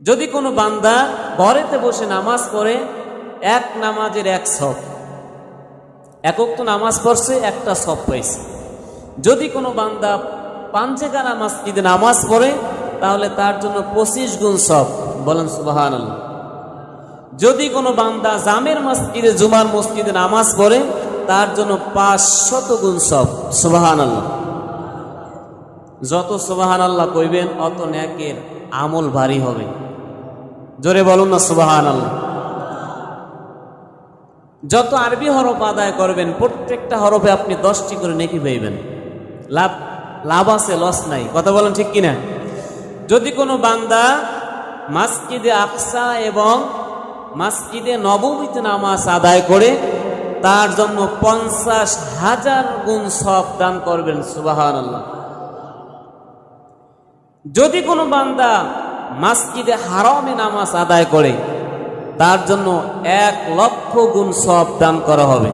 যদি কোনো বান্দা ঘরেতে বসে নামাজ পড়ে, এক নামাজের এক সব, একক তো নামাজ পড়ছে, একটা সব পাইছে। যদি কোনো বান্দা পাঞ্চেখানা মসজিদে নামাজ পড়ে, তাহলে তার জন্য 25 গুণ সব। বলেন সুবহানাল্লাহ। যদি কোনো বান্দা জামের মসজিদে, জুমার মসজিদে নামাজ পড়ে, তার জন্য 500 গুণ সব। সুবহানাল্লাহ। যত সুবহানাল্লাহ কইবেন অত নেকের আমল ভারী হবে। জোরে বলুন না সুবহানাল্লাহ। যত আরবি হরফ আদায় করবেন, প্রত্যেকটা হরফে আপনি 10টি করে নেকি পাইবেন। লাভ আছে, লস নাই। কথা বলেন ঠিক কিনা? যদি কোনো বান্দা মসজিদে আকসা এবং মসজিদে নববীতে নামাজ আদায় করে, তার জন্য 50,000 গুণ সওয়াব দান করবেন। সুবহানাল্লাহ। যদি কোনো বান্দা মসজিদে হারামে নামাজ আদায় করে, তার জন্য 1,00,000 গুণ সওয়াব দান করা হবে।